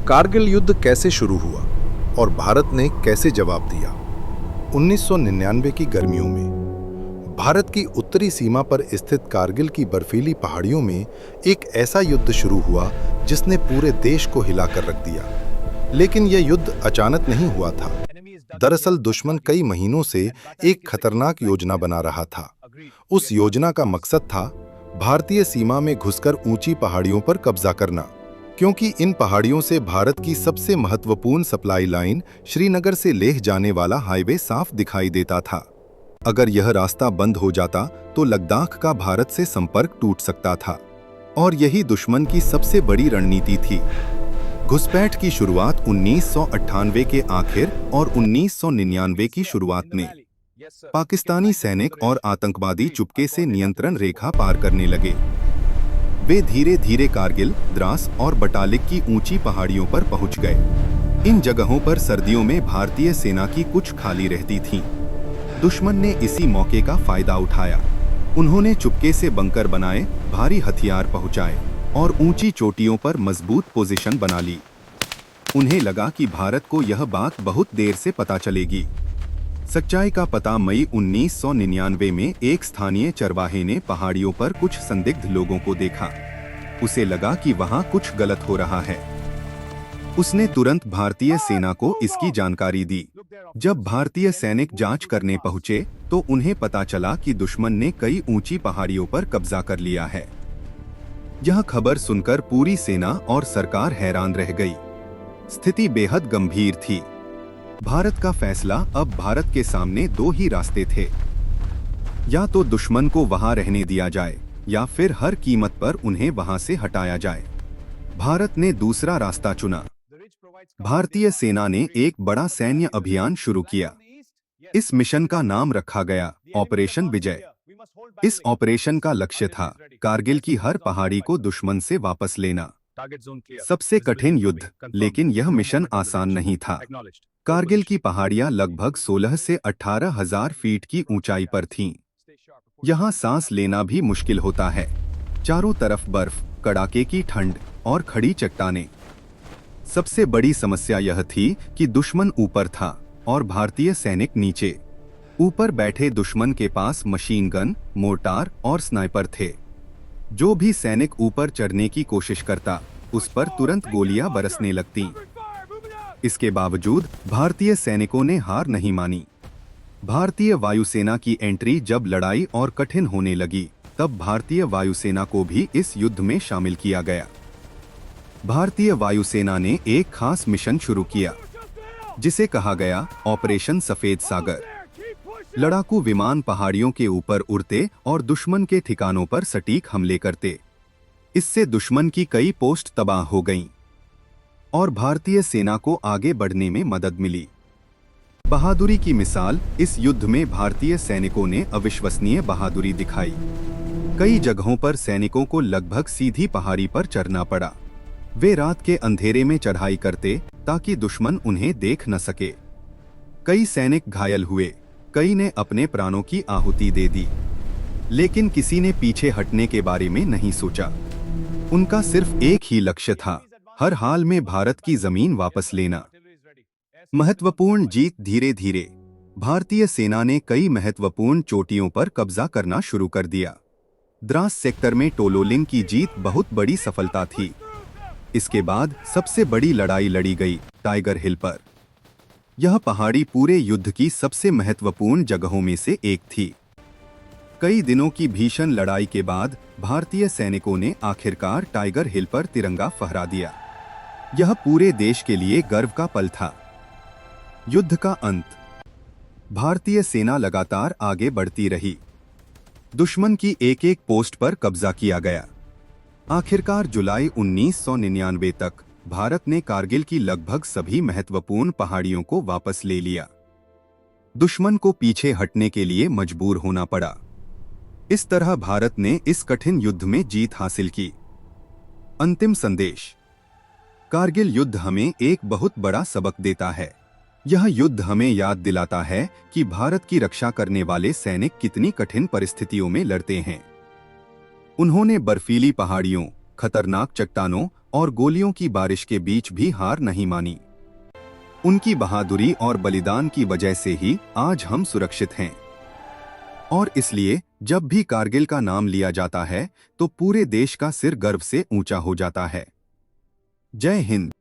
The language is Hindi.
कारगिल युद्ध कैसे शुरू हुआ और भारत ने कैसे जवाब दिया? 1999 की गर्मियों में भारत की उत्तरी सीमा पर स्थित कारगिल की बर्फीली पहाड़ियों में एक ऐसा युद्ध शुरू हुआ जिसने पूरे देश को हिलाकर रख दिया। लेकिन यह युद्ध अचानक नहीं हुआ था। दरअसल दुश्मन कई महीनों से एक खतरनाक योजना बना रहा था। उस योजना का मकसद था भारतीय सीमा में घुसकर ऊंची पहाड़ियों पर कब्जा करना, क्योंकि इन पहाड़ियों से भारत की सबसे महत्वपूर्ण सप्लाई लाइन श्रीनगर से लेह जाने वाला हाईवे साफ दिखाई देता था। अगर यह रास्ता बंद हो जाता तो लद्दाख का भारत से संपर्क टूट सकता था, और यही दुश्मन की सबसे बड़ी रणनीति थी। घुसपैठ की शुरुआत 1998 के आखिर और 1999 की शुरुआत में पाकिस्तानी सैनिक और आतंकवादी चुपके से नियंत्रण रेखा पार करने लगे। वे धीरे धीरे कारगिल, द्रास और बटालिक की ऊंची पहाड़ियों पर पहुंच गए। इन जगहों पर सर्दियों में भारतीय सेना की कुछ खाली रहती थीं। दुश्मन ने इसी मौके का फायदा उठाया। उन्होंने चुपके से बंकर बनाए, भारी हथियार पहुंचाए और ऊंची चोटियों पर मजबूत पोजीशन बना ली। उन्हें लगा कि भारत को यह बात बहुत देर से पता चलेगी। सच्चाई का पता मई 1999 में एक स्थानीय चरवाहे ने पहाड़ियों पर कुछ संदिग्ध लोगों को देखा। उसे लगा कि वहां कुछ गलत हो रहा है। उसने तुरंत भारतीय सेना को इसकी जानकारी दी। जब भारतीय सैनिक जांच करने पहुंचे तो उन्हें पता चला कि दुश्मन ने कई ऊंची पहाड़ियों पर कब्जा कर लिया है। यह खबर सुनकर पूरी सेना और सरकार हैरान रह गई। स्थिति बेहद गंभीर थी। भारत का फैसला अब भारत के सामने दो ही रास्ते थे। या तो दुश्मन को वहां रहने दिया जाए या फिर हर कीमत पर उन्हें वहां से हटाया जाए। भारत ने दूसरा रास्ता चुना। भारतीय सेना ने एक बड़ा सैन्य अभियान शुरू किया। इस मिशन का नाम रखा गया ऑपरेशन विजय। इस ऑपरेशन का लक्ष्य था कारगिल की हर पहाड़ी को दुश्मन से वापस लेना। सबसे कठिन युद्ध, लेकिन यह मिशन आसान नहीं था। कारगिल की पहाड़ियां लगभग 16 से 18 हजार फीट की ऊंचाई पर थीं। यहाँ सांस लेना भी मुश्किल होता है। चारों तरफ बर्फ, कड़ाके की ठंड और खड़ी चट्टानें। सबसे बड़ी समस्या यह थी कि दुश्मन ऊपर था और भारतीय सैनिक नीचे। ऊपर बैठे दुश्मन के पास मशीन गन, मोर्टार और स्नाइपर थे। जो भी सैनिक ऊपर चढ़ने की कोशिश करता, उस पर तुरंत गोलियां बरसने लगतीं। इसके बावजूद भारतीय सैनिकों ने हार नहीं मानी। भारतीय वायुसेना की एंट्री जब लड़ाई और कठिन होने लगी, तब भारतीय वायुसेना को भी इस युद्ध में शामिल किया गया। भारतीय वायुसेना ने एक खास मिशन शुरू किया, जिसे कहा गया ऑपरेशन सफेद सागर। लड़ाकू विमान पहाड़ियों के ऊपर उड़ते और दुश्मन के ठिकानों पर सटीक हमले करते। इससे दुश्मन की कई पोस्ट तबाह हो गईं और भारतीय सेना को आगे बढ़ने में मदद मिली। बहादुरी की मिसाल, इस युद्ध में भारतीय सैनिकों ने अविश्वसनीय बहादुरी दिखाई। कई जगहों पर सैनिकों को लगभग सीधी पहाड़ी पर चढ़ना पड़ा। वे रात के अंधेरे में चढ़ाई करते ताकि दुश्मन उन्हें देख न सके। कई सैनिक घायल हुए, कई ने अपने प्राणों की आहुति दे दी, लेकिन किसी ने पीछे हटने के बारे में नहीं सोचा। उनका सिर्फ एक ही लक्ष्य था, हर हाल में भारत की जमीन वापस लेना। महत्वपूर्ण जीत। धीरे धीरे भारतीय सेना ने कई महत्वपूर्ण चोटियों पर कब्जा करना शुरू कर दिया। द्रास सेक्टर में टोलोलिंग की जीत बहुत बड़ी सफलता थी। इसके बाद सबसे बड़ी लड़ाई लड़ी गई टाइगर हिल पर। यह पहाड़ी पूरे युद्ध की सबसे महत्वपूर्ण जगहों में से एक थी। कई दिनों की भीषण लड़ाई के बाद भारतीय सैनिकों ने आखिरकार टाइगर हिल पर तिरंगा फहरा दिया। यह पूरे देश के लिए गर्व का पल था। युद्ध का अंत। भारतीय सेना लगातार आगे बढ़ती रही। दुश्मन की एक एक पोस्ट पर कब्जा किया गया। आखिरकार जुलाई 1999 तक भारत ने कारगिल की लगभग सभी महत्वपूर्ण पहाड़ियों को वापस ले लिया। दुश्मन को पीछे हटने के लिए मजबूर होना पड़ा। इस तरह भारत ने इस कठिन युद्ध में जीत हासिल की। अंतिम संदेश। कारगिल युद्ध हमें एक बहुत बड़ा सबक देता है। यह युद्ध हमें याद दिलाता है कि भारत की रक्षा करने वाले सैनिक कितनी कठिन परिस्थितियों में लड़ते हैं। उन्होंने बर्फीली पहाड़ियों, खतरनाक चट्टानों और गोलियों की बारिश के बीच भी हार नहीं मानी। उनकी बहादुरी और बलिदान की वजह से ही आज हम सुरक्षित हैं। और इसलिए जब भी कारगिल का नाम लिया जाता है तो पूरे देश का सिर गर्व से ऊंचा हो जाता है। जय हिंद।